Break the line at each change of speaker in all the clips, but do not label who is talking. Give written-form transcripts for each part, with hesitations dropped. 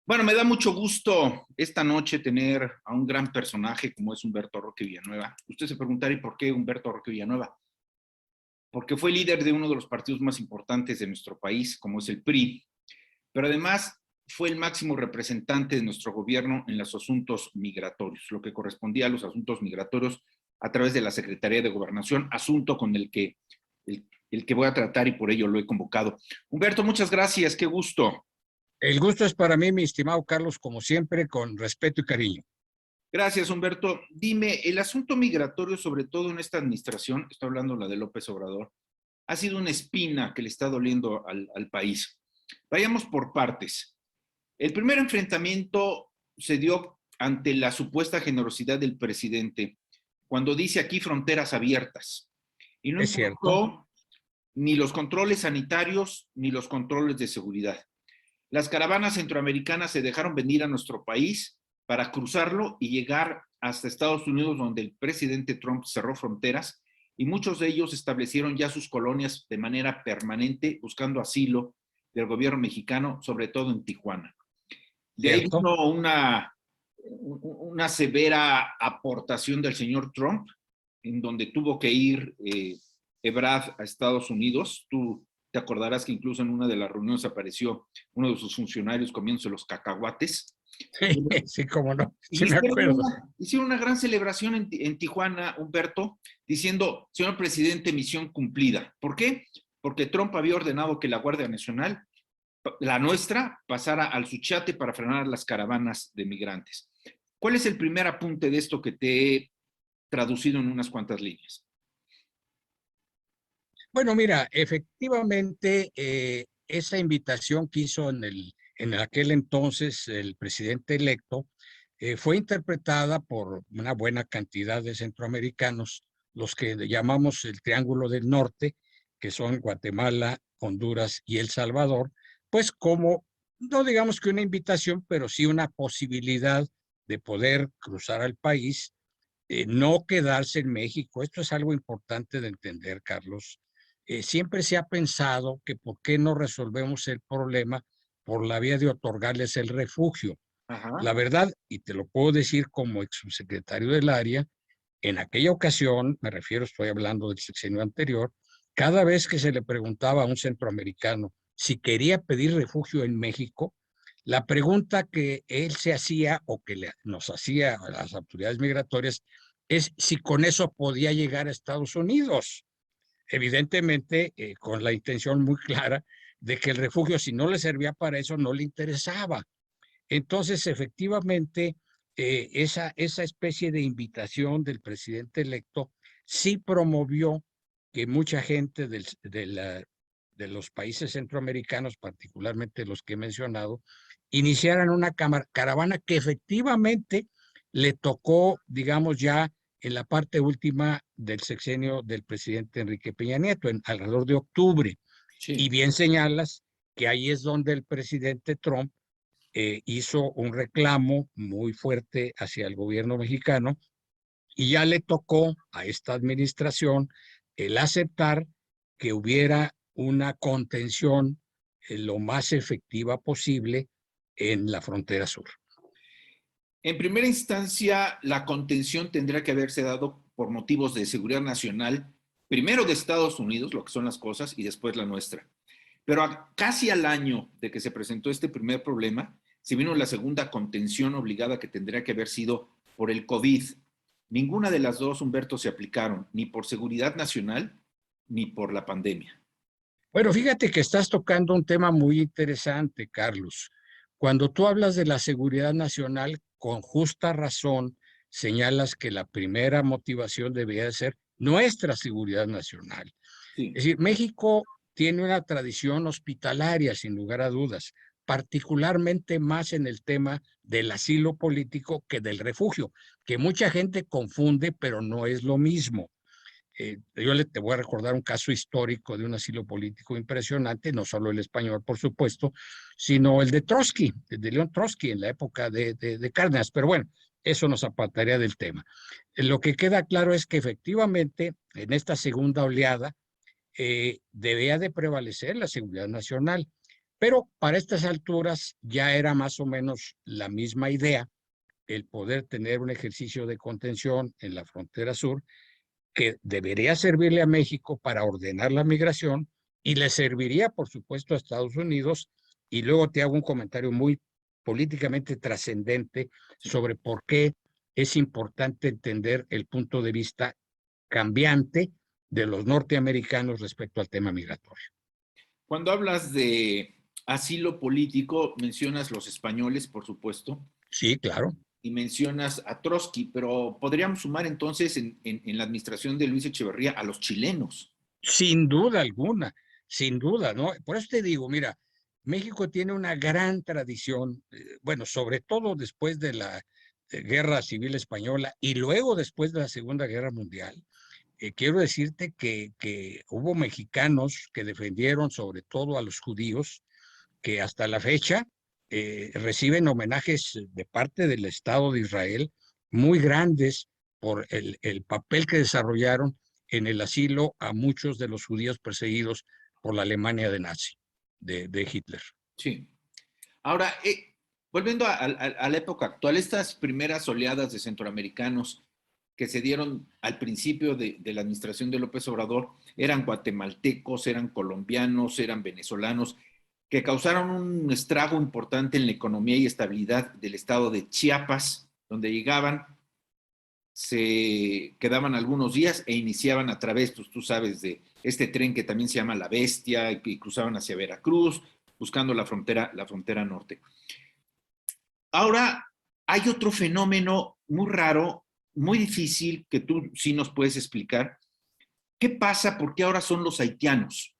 Bueno, me da mucho gusto esta noche tener a un gran personaje como es Humberto Roque Villanueva. Usted se preguntará, ¿y por qué Humberto Roque Villanueva? Porque fue líder de uno de los partidos más importantes de nuestro país, como es el PRI, pero además fue el máximo representante de nuestro gobierno en los asuntos migratorios, lo que correspondía a los asuntos migratorios a través de la Secretaría de Gobernación, asunto con el que voy a tratar y por ello lo he convocado. Humberto, muchas gracias, qué gusto.
El gusto es para mí, mi estimado Carlos, como siempre, con respeto y cariño.
Gracias, Humberto. Dime, el asunto migratorio, sobre todo en esta administración, estoy hablando la de López Obrador, ha sido una espina que le está doliendo al país. Vayamos por partes. El primer enfrentamiento se dio ante la supuesta generosidad del presidente, cuando dice aquí fronteras abiertas. Y no
Es cierto.
importó ni los controles sanitarios ni los controles de seguridad. Las caravanas centroamericanas se dejaron venir a nuestro país para cruzarlo y llegar hasta Estados Unidos, donde el presidente Trump cerró fronteras y muchos de ellos establecieron ya sus colonias de manera permanente, buscando asilo del gobierno mexicano, sobre todo en Tijuana. De ahí
Cierto.
vino una severa aportación del señor Trump, en donde tuvo que ir Ebrard a Estados Unidos. Tú te acordarás que incluso en una de las reuniones apareció uno de sus funcionarios comiéndose los cacahuates.
Sí, sí, cómo no, sí me
Hicieron
acuerdo.
una gran celebración en Tijuana, Humberto, diciendo, señor presidente, misión cumplida. ¿Por qué? Porque Trump había ordenado que la Guardia Nacional, la nuestra, pasara al Suchiate para frenar las caravanas de migrantes. ¿Cuál es el primer apunte de esto que te he traducido en unas cuantas líneas?
Bueno, mira, efectivamente, esa invitación que hizo en aquel entonces el presidente electo fue interpretada por una buena cantidad de centroamericanos, los que llamamos el Triángulo del Norte, que son Guatemala, Honduras y El Salvador, pues como, no digamos que una invitación, pero sí una posibilidad de poder cruzar al país, no quedarse en México. Esto es algo importante de entender, Carlos. Siempre se ha pensado que por qué no resolvemos el problema por la vía de otorgarles el refugio.
Ajá.
La verdad, y te lo puedo decir como ex subsecretario del área, en aquella ocasión, me refiero, estoy hablando del sexenio anterior, cada vez que se le preguntaba a un centroamericano si quería pedir refugio en México, la pregunta que él se hacía o que nos hacía a las autoridades migratorias es si con eso podía llegar a Estados Unidos. Evidentemente, con la intención muy clara de que el refugio, si no le servía para eso, no le interesaba. Entonces, efectivamente, esa especie de invitación del presidente electo sí promovió que mucha gente de los países centroamericanos, particularmente los que he mencionado, iniciaran una caravana que efectivamente le tocó, digamos, ya en la parte última del sexenio del presidente Enrique Peña Nieto, alrededor de octubre. Y
Sí.
bien señalas que ahí es donde el presidente Trump hizo un reclamo muy fuerte hacia el gobierno mexicano y ya le tocó a esta administración el aceptar que hubiera una contención lo más efectiva posible en la frontera sur.
En primera instancia, la contención tendría que haberse dado por motivos de seguridad nacional, primero de Estados Unidos, lo que son las cosas, y después la nuestra. Pero casi al año de que se presentó este primer problema, se vino la segunda contención obligada que tendría que haber sido por el COVID. Ninguna de las dos, Humberto, se aplicaron, ni por seguridad nacional, ni por la pandemia.
Bueno, fíjate que estás tocando un tema muy interesante, Carlos. Cuando tú hablas de la seguridad nacional, con justa razón señalas que la primera motivación debía ser nuestra seguridad nacional.
Sí.
Es decir, México tiene una tradición hospitalaria, sin lugar a dudas, particularmente más en el tema del asilo político que del refugio, que mucha gente confunde, pero no es lo mismo. Te voy a recordar un caso histórico de un asilo político impresionante, no solo el español, por supuesto, sino el de Trotsky, de León Trotsky, en la época de Cárdenas. Pero bueno, eso nos apartaría del tema. Lo que queda claro es que efectivamente en esta segunda oleada debía de prevalecer la seguridad nacional. Pero para estas alturas ya era más o menos la misma idea el poder tener un ejercicio de contención en la frontera sur que debería servirle a México para ordenar la migración y le serviría, por supuesto, a Estados Unidos. Y luego te hago un comentario muy políticamente trascendente sobre por qué es importante entender el punto de vista cambiante de los norteamericanos respecto al tema migratorio.
Cuando hablas de asilo político, mencionas los españoles, por supuesto,
Sí, claro.
y mencionas a Trotsky, pero podríamos sumar entonces en la administración de Luis Echeverría a los chilenos.
Sin duda alguna, sin duda, ¿no? Por eso te digo, mira, México tiene una gran tradición, bueno, sobre todo después de la Guerra Civil Española y luego después de la Segunda Guerra Mundial. Quiero decirte que hubo mexicanos que defendieron sobre todo a los judíos, que hasta la fecha reciben homenajes de parte del Estado de Israel muy grandes por el papel que desarrollaron en el asilo a muchos de los judíos perseguidos por la Alemania de nazi, de Hitler.
Sí. Ahora, volviendo a la época actual, estas primeras oleadas de centroamericanos que se dieron al principio de la administración de López Obrador eran guatemaltecos, eran colombianos, eran venezolanos, que causaron un estrago importante en la economía y estabilidad del estado de Chiapas, donde llegaban, se quedaban algunos días e iniciaban a través, pues, tú sabes, de este tren que también se llama La Bestia, y cruzaban hacia Veracruz, buscando la frontera norte. Ahora, hay otro fenómeno muy raro, muy difícil, que tú sí nos puedes explicar. ¿Qué pasa? ¿Por qué ahora son los haitianos?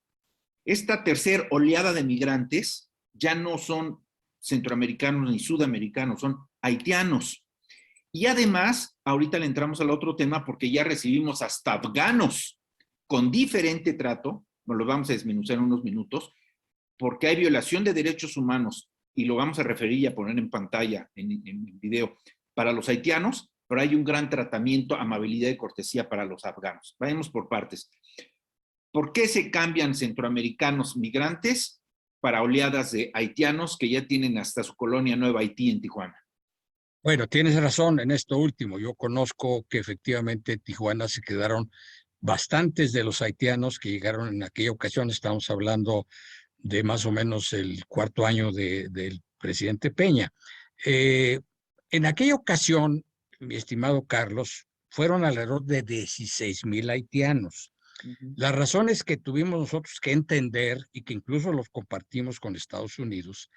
Esta tercera oleada de migrantes ya no son centroamericanos ni sudamericanos, son haitianos. Y además, ahorita le entramos al otro tema porque ya recibimos hasta afganos con diferente trato, lo vamos a desmenuzar en unos minutos, porque hay violación de derechos humanos, y lo vamos a referir y a poner en pantalla, en video, para los haitianos, pero hay un gran tratamiento, amabilidad y cortesía para los afganos. Vayamos por partes. ¿Por qué se cambian centroamericanos migrantes para oleadas de haitianos que ya tienen hasta su colonia Nueva Haití en Tijuana?
Bueno, tienes razón en esto último. Yo conozco que efectivamente en Tijuana se quedaron bastantes de los haitianos que llegaron en aquella ocasión. Estamos hablando de más o menos el cuarto año del presidente Peña. Eh, en aquella ocasión, mi estimado Carlos, fueron alrededor de 16,000 haitianos. Las razones que tuvimos nosotros que entender y que incluso los compartimos con Estados Unidos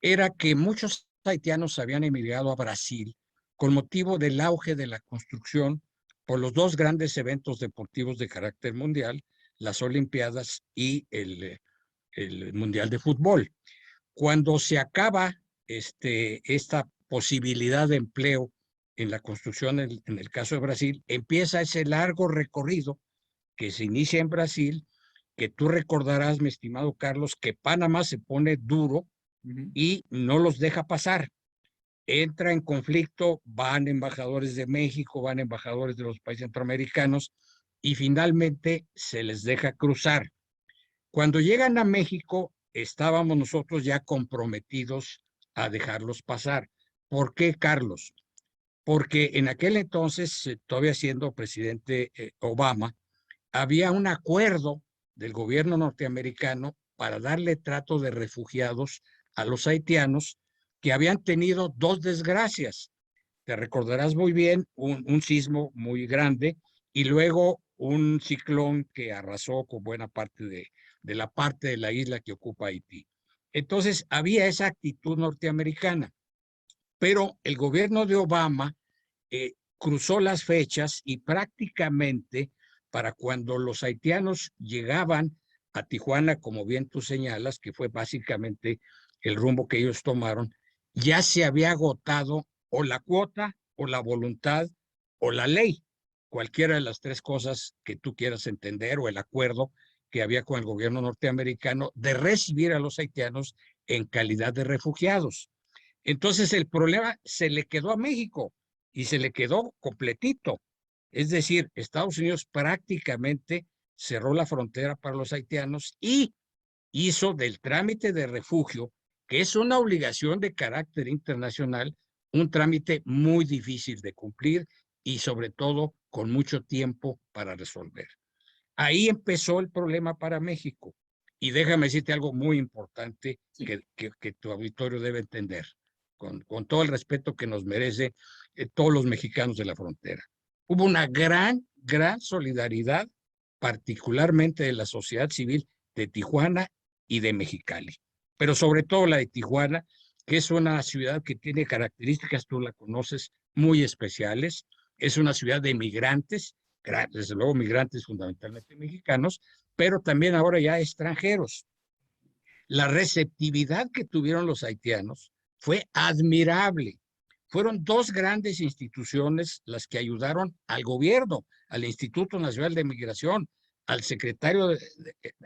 era que muchos haitianos habían emigrado a Brasil con motivo del auge de la construcción por los dos grandes eventos deportivos de carácter mundial, las Olimpiadas y el Mundial de Fútbol. Cuando se acaba esta posibilidad de empleo en la construcción, en el caso de Brasil, empieza ese largo recorrido que se inicia en Brasil, que tú recordarás, mi estimado Carlos, que Panamá se pone duro y no los deja pasar. Entra en conflicto, van embajadores de México, van embajadores de los países centroamericanos y finalmente se les deja cruzar. Cuando llegan a México, estábamos nosotros ya comprometidos a dejarlos pasar. ¿Por qué, Carlos? Porque en aquel entonces, todavía siendo presidente Obama, había un acuerdo del gobierno norteamericano para darle trato de refugiados a los haitianos que habían tenido dos desgracias. Te recordarás muy bien un sismo muy grande y luego un ciclón que arrasó con buena parte de la parte de la isla que ocupa Haití. Entonces había esa actitud norteamericana, pero el gobierno de Obama cruzó las fechas y prácticamente para cuando los haitianos llegaban a Tijuana, como bien tú señalas, que fue básicamente el rumbo que ellos tomaron, ya se había agotado o la cuota o la voluntad o la ley, cualquiera de las tres cosas que tú quieras entender, o el acuerdo que había con el gobierno norteamericano de recibir a los haitianos en calidad de refugiados. Entonces el problema se le quedó a México y se le quedó completito. Es decir, Estados Unidos prácticamente cerró la frontera para los haitianos y hizo del trámite de refugio, que es una obligación de carácter internacional, un trámite muy difícil de cumplir y sobre todo con mucho tiempo para resolver. Ahí empezó el problema para México. Y déjame decirte algo muy importante que tu auditorio debe entender, con todo el respeto que nos merece todos los mexicanos de la frontera. Hubo una gran solidaridad, particularmente de la sociedad civil de Tijuana y de Mexicali, pero sobre todo la de Tijuana, que es una ciudad que tiene características, tú la conoces, muy especiales. Es una ciudad de migrantes, desde luego migrantes fundamentalmente mexicanos, pero también ahora ya extranjeros. La receptividad que tuvieron los haitianos fue admirable. Fueron dos grandes instituciones las que ayudaron al gobierno, al Instituto Nacional de Migración, al secretario,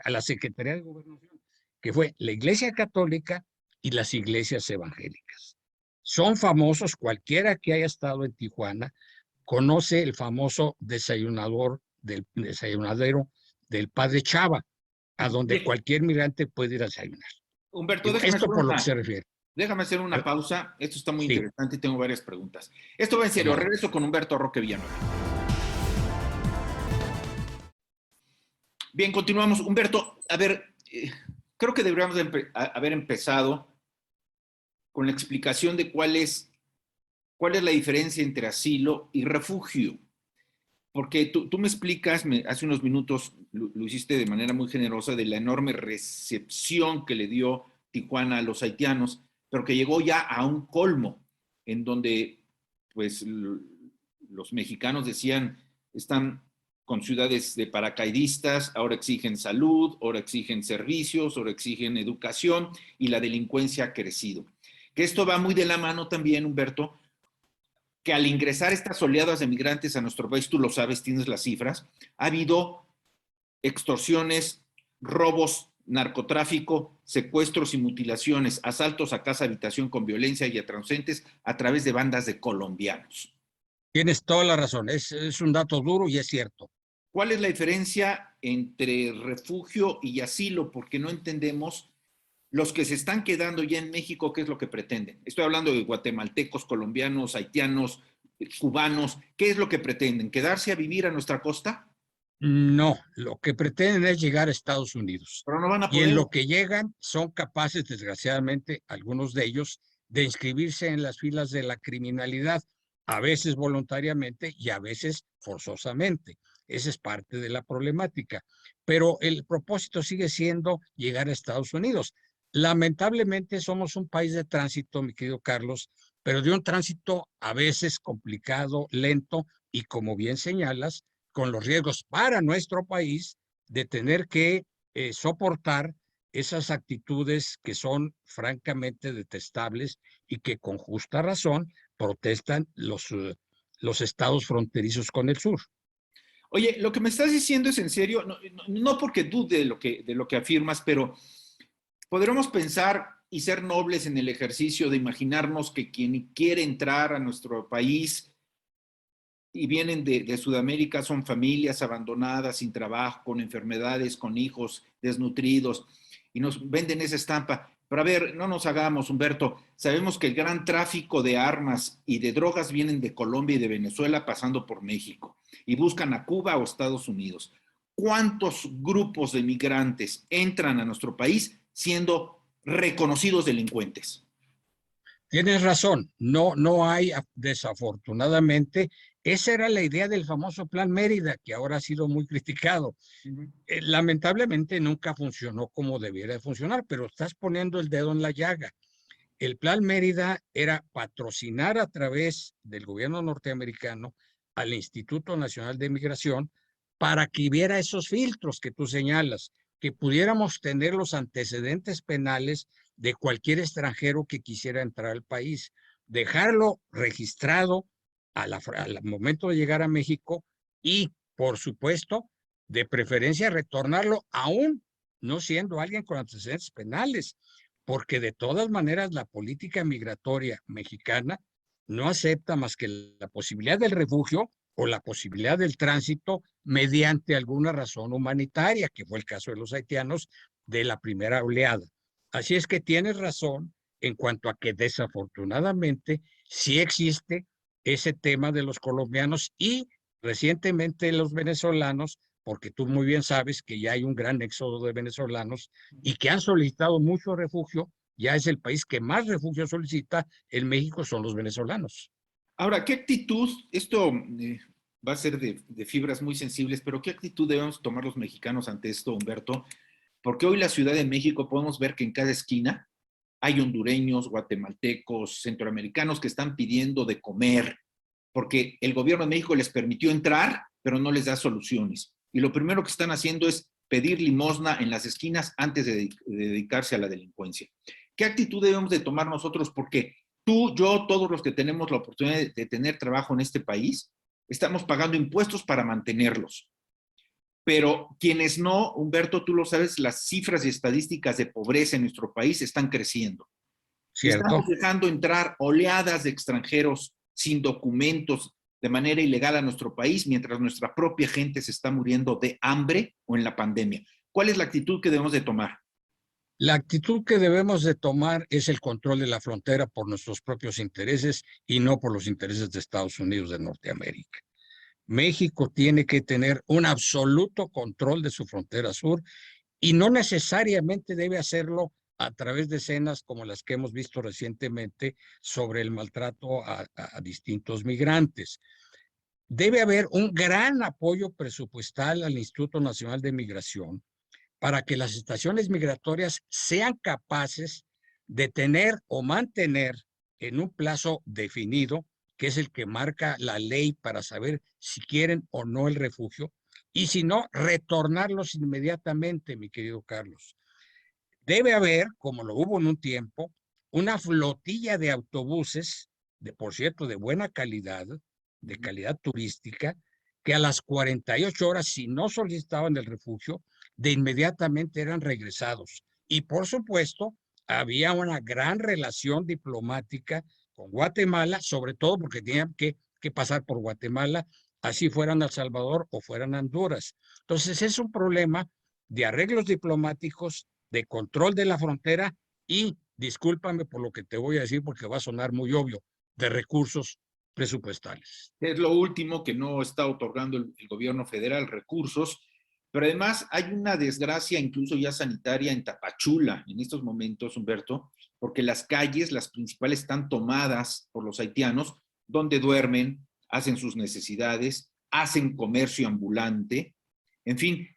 a la Secretaría de Gobernación, que fue la Iglesia Católica y las iglesias evangélicas. Son famosos, cualquiera que haya estado en Tijuana, conoce el famoso desayunadero del Padre Chava, a donde cualquier migrante puede ir a desayunar.
Humberto,
Esto por lo que se refiere.
Déjame hacer una pausa. Esto está muy interesante y tengo varias preguntas. Esto va en serio. Regreso con Humberto Roque Villanueva. Bien, continuamos. Humberto, a ver, creo que deberíamos haber empezado con la explicación de cuál es la diferencia entre asilo y refugio. Porque tú me explicas, hace unos minutos lo hiciste de manera muy generosa, de la enorme recepción que le dio Tijuana a los haitianos, pero que llegó ya a un colmo, en donde pues los mexicanos decían, están con ciudades de paracaidistas, ahora exigen salud, ahora exigen servicios, ahora exigen educación, y la delincuencia ha crecido. Que esto va muy de la mano también, Humberto, que al ingresar estas oleadas de migrantes a nuestro país, tú lo sabes, tienes las cifras, ha habido extorsiones, robos, narcotráfico, secuestros y mutilaciones, asaltos a casa habitación con violencia y a transeúntes a través de bandas de colombianos.
Tienes toda la razón, es un dato duro y es cierto.
¿Cuál es la diferencia entre refugio y asilo? Porque no entendemos los que se están quedando ya en México, ¿qué es lo que pretenden? Estoy hablando de guatemaltecos, colombianos, haitianos, cubanos. ¿Qué es lo que pretenden? ¿Quedarse a vivir a nuestra costa?
No, lo que pretenden es llegar a Estados Unidos.
Pero no van a
Y
poder.
en lo que llegan son capaces, desgraciadamente, algunos de ellos, de inscribirse en las filas de la criminalidad, a veces voluntariamente y a veces forzosamente. Esa es parte de la problemática. Pero el propósito sigue siendo llegar a Estados Unidos. Lamentablemente somos un país de tránsito, mi querido Carlos, pero de un tránsito a veces complicado, lento y, como bien señalas, con los riesgos para nuestro país de tener que soportar esas actitudes que son francamente detestables y que con justa razón protestan los estados fronterizos con el sur.
Oye, lo que me estás diciendo es en serio, no porque dude de lo que afirmas, pero podremos pensar y ser nobles en el ejercicio de imaginarnos que quien quiere entrar a nuestro país y vienen de Sudamérica son familias abandonadas, sin trabajo, con enfermedades, con hijos desnutridos, y nos venden esa estampa. Pero a ver, no nos hagamos, Humberto, sabemos que el gran tráfico de armas y de drogas vienen de Colombia y de Venezuela pasando por México y buscan a Cuba o Estados Unidos. ¿Cuántos grupos de migrantes entran a nuestro país siendo reconocidos delincuentes?
Tienes razón, no hay, desafortunadamente, esa era la idea del famoso Plan Mérida, que ahora ha sido muy criticado. Lamentablemente nunca funcionó como debiera de funcionar, pero estás poniendo el dedo en la llaga. El Plan Mérida era patrocinar a través del gobierno norteamericano al Instituto Nacional de Migración para que hubiera esos filtros que tú señalas, que pudiéramos tener los antecedentes penales de cualquier extranjero que quisiera entrar al país, dejarlo registrado al momento de llegar a México y, por supuesto, de preferencia retornarlo aún no siendo alguien con antecedentes penales, porque de todas maneras la política migratoria mexicana no acepta más que la posibilidad del refugio o la posibilidad del tránsito mediante alguna razón humanitaria, que fue el caso de los haitianos, de la primera oleada. Así es que tienes razón en cuanto a que desafortunadamente sí existe ese tema de los colombianos y recientemente los venezolanos, porque tú muy bien sabes que ya hay un gran éxodo de venezolanos y que han solicitado mucho refugio. Ya es el país que más refugio solicita en México, son los venezolanos.
Ahora, ¿qué actitud, esto va a ser de fibras muy sensibles, pero qué actitud debemos tomar los mexicanos ante esto, Humberto? Porque hoy la Ciudad de México podemos ver que en cada esquina hay hondureños, guatemaltecos, centroamericanos que están pidiendo de comer, porque el gobierno de México les permitió entrar, pero no les da soluciones. Y lo primero que están haciendo es pedir limosna en las esquinas antes de dedicarse a la delincuencia. ¿Qué actitud debemos de tomar nosotros? Porque tú, yo, todos los que tenemos la oportunidad de tener trabajo en este país, estamos pagando impuestos para mantenerlos. Pero quienes no, Humberto, tú lo sabes, las cifras y estadísticas de pobreza en nuestro país están creciendo. Y estamos
¿Cierto?
dejando entrar oleadas de extranjeros sin documentos de manera ilegal a nuestro país, mientras nuestra propia gente se está muriendo de hambre o en la pandemia. ¿Cuál es la actitud que debemos de tomar?
La actitud que debemos de tomar es el control de la frontera por nuestros propios intereses y no por los intereses de Estados Unidos de Norteamérica. México tiene que tener un absoluto control de su frontera sur y no necesariamente debe hacerlo a través de escenas como las que hemos visto recientemente sobre el maltrato a distintos migrantes. Debe haber un gran apoyo presupuestal al Instituto Nacional de Migración para que las estaciones migratorias sean capaces de tener o mantener en un plazo definido, que es el que marca la ley para saber si quieren o no el refugio, y si no, retornarlos inmediatamente, mi querido Carlos. Debe haber, como lo hubo en un tiempo, una flotilla de autobuses, por cierto, de buena calidad, de calidad turística, que a las 48 horas, si no solicitaban el refugio, de inmediatamente eran regresados. Y por supuesto, había una gran relación diplomática con Guatemala, sobre todo porque tenían que pasar por Guatemala, así fueran a El Salvador o fueran a Honduras. Entonces, es un problema de arreglos diplomáticos, de control de la frontera y, discúlpame por lo que te voy a decir porque va a sonar muy obvio, de recursos presupuestales.
Es lo último que no está otorgando el gobierno federal, recursos, pero además hay una desgracia incluso ya sanitaria en Tapachula en estos momentos, Humberto, porque las calles, las principales, están tomadas por los haitianos, donde duermen, hacen sus necesidades, hacen comercio ambulante, en fin,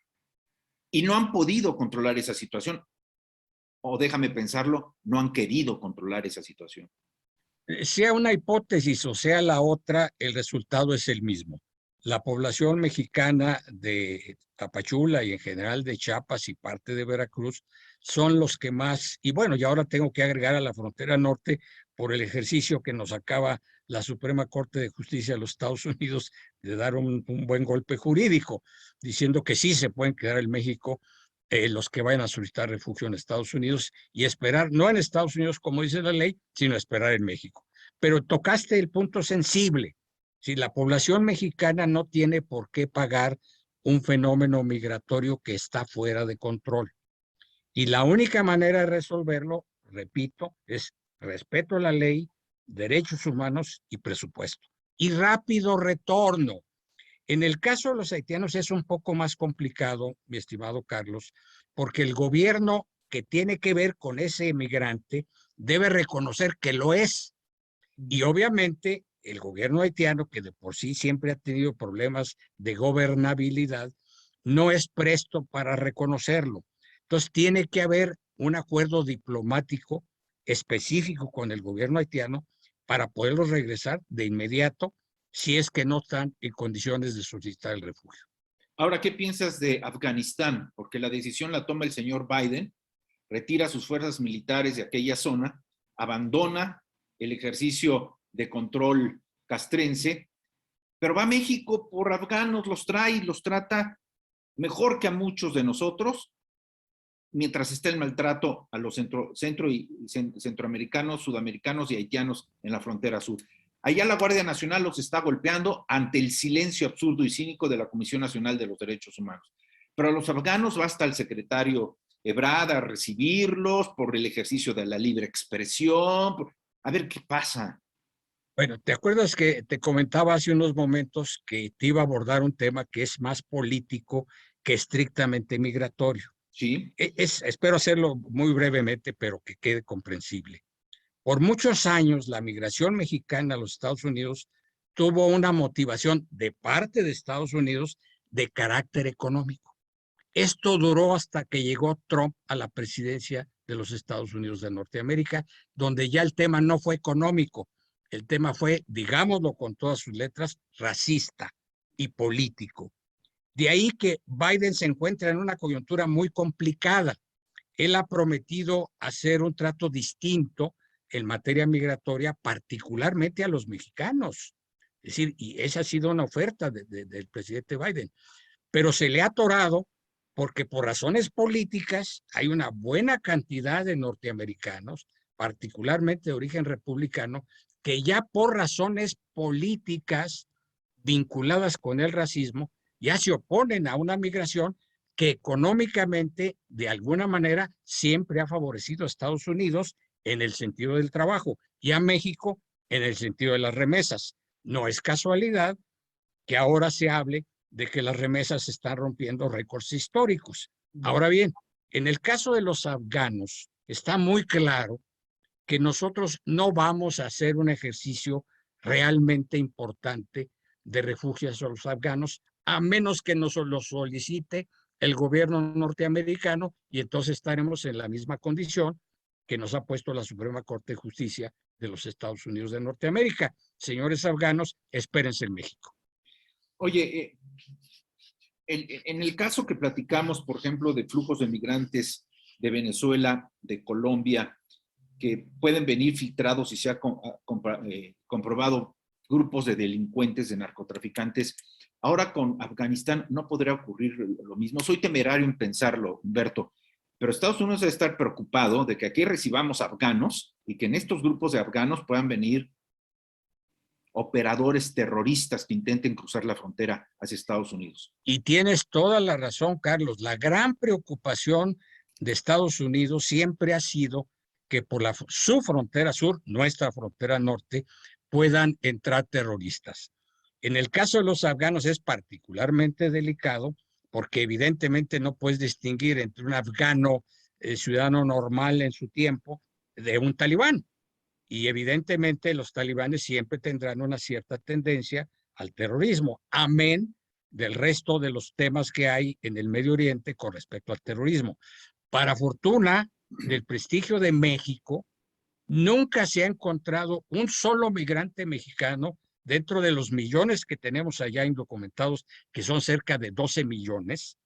y no han podido controlar esa situación, o déjame pensarlo, no han querido controlar esa situación.
Sea una hipótesis o sea la otra, el resultado es el mismo. La población mexicana de Tapachula y en general de Chiapas y parte de Veracruz son los que más, y bueno, y ahora tengo que agregar a la frontera norte por el ejercicio que nos acaba la Suprema Corte de Justicia de los Estados Unidos de dar un buen golpe jurídico, diciendo que sí se pueden quedar en México los que vayan a solicitar refugio en Estados Unidos y esperar, no en Estados Unidos como dice la ley, sino esperar en México. Pero tocaste el punto sensible. Si la población mexicana no tiene por qué pagar un fenómeno migratorio que está fuera de control. Y la única manera de resolverlo, repito, es respeto a la ley, derechos humanos y presupuesto. Y rápido retorno. En el caso de los haitianos es un poco más complicado, mi estimado Carlos, porque el gobierno que tiene que ver con ese emigrante debe reconocer que lo es. Y obviamente el gobierno haitiano, que de por sí siempre ha tenido problemas de gobernabilidad, no es presto para reconocerlo. Entonces tiene que haber un acuerdo diplomático específico con el gobierno haitiano para poderlos regresar de inmediato si es que no están en condiciones de solicitar el refugio.
Ahora, ¿qué piensas de Afganistán? Porque la decisión la toma el señor Biden, retira sus fuerzas militares de aquella zona, abandona el ejercicio de control castrense, pero va a México por afganos, los trae, los trata mejor que a muchos de nosotros, mientras está el maltrato a los centroamericanos, sudamericanos y haitianos en la frontera sur. Allá la Guardia Nacional los está golpeando ante el silencio absurdo y cínico de la Comisión Nacional de los Derechos Humanos. Pero a los afganos basta el secretario Ebrard a recibirlos por el ejercicio de la libre expresión. A ver qué pasa.
Bueno, ¿te acuerdas que te comentaba hace unos momentos que te iba a abordar un tema que es más político que estrictamente migratorio?
Sí.
Espero hacerlo muy brevemente, pero que quede comprensible. Por muchos años, la migración mexicana a los Estados Unidos tuvo una motivación de parte de Estados Unidos de carácter económico. Esto duró hasta que llegó Trump a la presidencia de los Estados Unidos de Norteamérica, donde ya el tema no fue económico, el tema fue, digámoslo con todas sus letras, racista y político. De ahí que Biden se encuentra en una coyuntura muy complicada. Él ha prometido hacer un trato distinto en materia migratoria, particularmente a los mexicanos. Es decir, y esa ha sido una oferta del presidente Biden, pero se le ha atorado porque por razones políticas hay una buena cantidad de norteamericanos, particularmente de origen republicano, que ya por razones políticas vinculadas con el racismo, ya se oponen a una migración que económicamente, de alguna manera, siempre ha favorecido a Estados Unidos en el sentido del trabajo y a México en el sentido de las remesas. No es casualidad que ahora se hable de que las remesas están rompiendo récords históricos. Ahora bien, en el caso de los afganos, está muy claro que nosotros no vamos a hacer un ejercicio realmente importante de refugios a los afganos, a menos que nos lo solicite el gobierno norteamericano, y entonces estaremos en la misma condición que nos ha puesto la Suprema Corte de Justicia de los Estados Unidos de Norteamérica. Señores afganos, espérense en México.
Oye, en el caso que platicamos, por ejemplo, de flujos de migrantes de Venezuela, de Colombia, que pueden venir filtrados y se ha comprobado grupos de delincuentes, de narcotraficantes. Ahora con Afganistán no podría ocurrir lo mismo. Soy temerario en pensarlo, Humberto, pero Estados Unidos debe estar preocupado de que aquí recibamos afganos y que en estos grupos de afganos puedan venir operadores terroristas que intenten cruzar la frontera hacia Estados Unidos.
Y tienes toda la razón, Carlos. La gran preocupación de Estados Unidos siempre ha sido que por su frontera sur, nuestra frontera norte, puedan entrar terroristas. En el caso de los afganos es particularmente delicado porque evidentemente no puedes distinguir entre un afgano ciudadano normal en su tiempo de un talibán. Y evidentemente los talibanes siempre tendrán una cierta tendencia al terrorismo, amén del resto de los temas que hay en el Medio Oriente con respecto al terrorismo. Para fortuna del prestigio de México, nunca se ha encontrado un solo migrante mexicano dentro de los millones que tenemos allá indocumentados, que son cerca de 12 millones,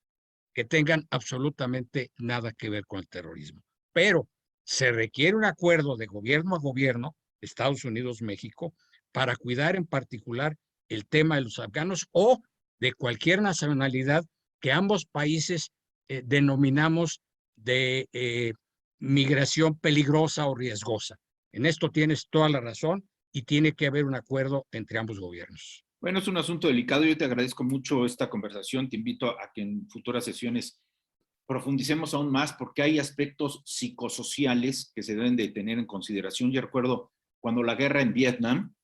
que tengan absolutamente nada que ver con el terrorismo. Pero se requiere un acuerdo de gobierno a gobierno, Estados Unidos, México, para cuidar en particular el tema de los afganos o de cualquier nacionalidad que ambos países denominamos de migración peligrosa o riesgosa. En esto tienes toda la razón y tiene que haber un acuerdo entre ambos gobiernos.
Bueno, es un asunto delicado. Yo te agradezco mucho esta conversación. Te invito a que en futuras sesiones profundicemos aún más porque hay aspectos psicosociales que se deben de tener en consideración. Yo recuerdo cuando la guerra en Vietnam,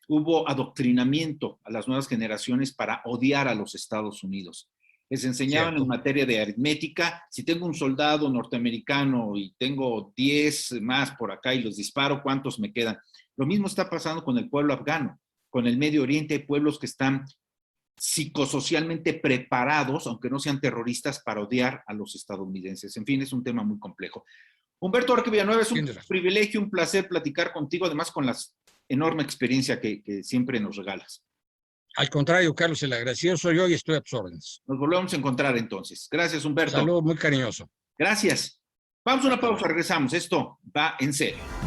hubo adoctrinamiento a las nuevas generaciones para odiar a los Estados Unidos. Les enseñaban en materia de aritmética, si tengo un soldado norteamericano y tengo 10 más por acá y los disparo, ¿cuántos me quedan? Lo mismo está pasando con el pueblo afgano. Con el Medio Oriente hay pueblos que están psicosocialmente preparados, aunque no sean terroristas, para odiar a los estadounidenses. En fin, es un tema muy complejo. Humberto Orque Villanueva, es un privilegio, un placer platicar contigo, además con la enorme experiencia que siempre nos regalas.
Al contrario, Carlos, el agradecido soy yo y estoy a tus órdenes.
Nos volvemos a encontrar entonces. Gracias, Humberto.
Saludos muy cariñoso.
Gracias. Vamos a una pausa, regresamos. Esto va en serio.